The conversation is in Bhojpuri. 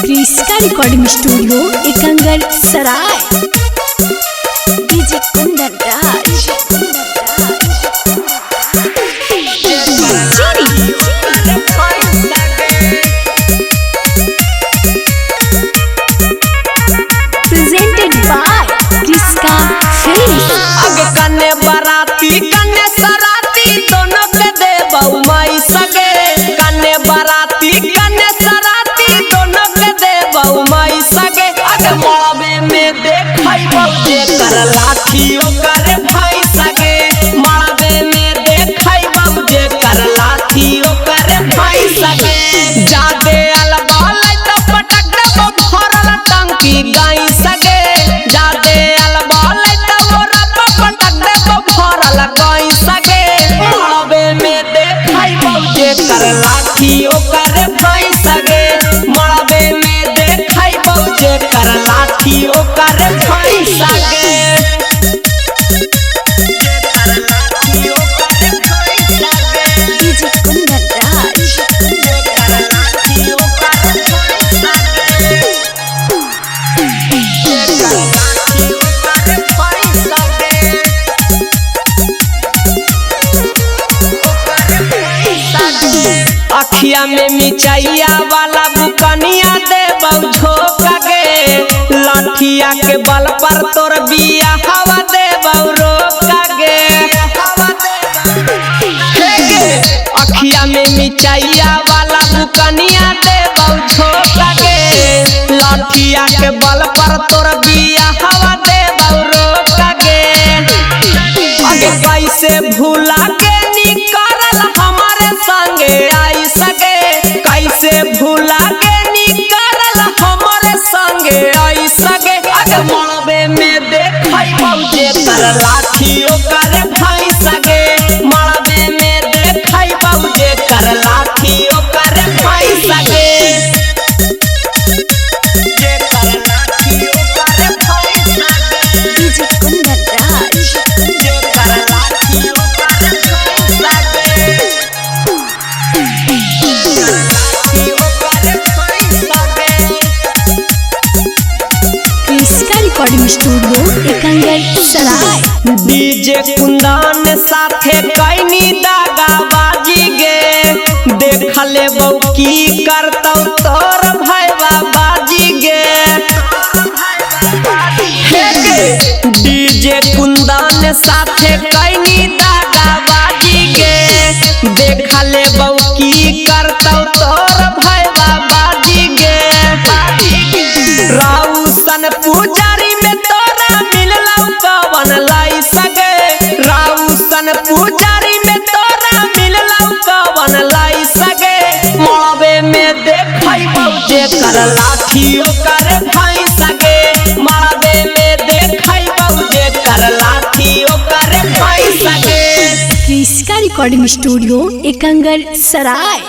क्रिस्का recording studio Ekangar Sarai. DJ Kundan Raj. Presented by Kriska films. आगे कन्ने बाराती कन्ने सराती दोनों के दे बहु माई सगे। कन्ने बाराती कन्ने सराती दोनों के दे बहु माई सगे। आगे मड़बे में देखई बहु कर लाठी ओकर भाई सगे। मड़बे में देखई बहु कर लाठी ओकर भाई सगे। जादे अलबाल तो पटक दे भरल टंकी गाई सगे। जादे अलबाल तो रब पटक दे भरल गाई सगे। मड़बे में देखई बहु कर लाठी ओकर भाई सगे। मड़बे में देखई बहु कर लाठी ओकर भाई सगे। डीजे कुंदन राज। अखिया में मिचैया वाला बुकनिया दे बहु झोंका गे। लाठिया के बल पर तोर बिया हवा दे बहु रोका गे। अखिया में मिचैया वाला बुकनिया दे बहु झोंका गे। लाठिया के बल पर तोर बिया हवा दे बहु रोका गे। आगे कैसे भूला के निकलल हमारे संगे आई सगे। कैसे भूला के निकलल हमारे संगे आई सगे। आगे मड़बे में देखई बहु कर लाठी ओकर भाई सगे। मड़बे में देखई बहु कर लाठी ओकर भाई सगे। डीजे कुंदन राज। क्रिस्का recording studio Ekangar Sarai. DJ कुंदन साथे कैनी दागाबाजी गे। देख ले बहु की करतौ तोर भैया बाजी गे। डीजे कुंदन साथे कैनी दागाबाजी गे। देख ले बहु की करतौ तोर भैया बाजी गे। राउसन पुजारी में तोरा मिललौ कवन लाई सगे। राउसन पुजारी में तोरा मिललौ कवन लाई सगे। मड़बे में देखई बहु कर लाठी ओकर भाई सगे। मड़बे में देखई बहु कर लाठी ओकर भाई सगे। क्रिस्का रिकॉर्डिंग स्टूडियो एकंगर सराय।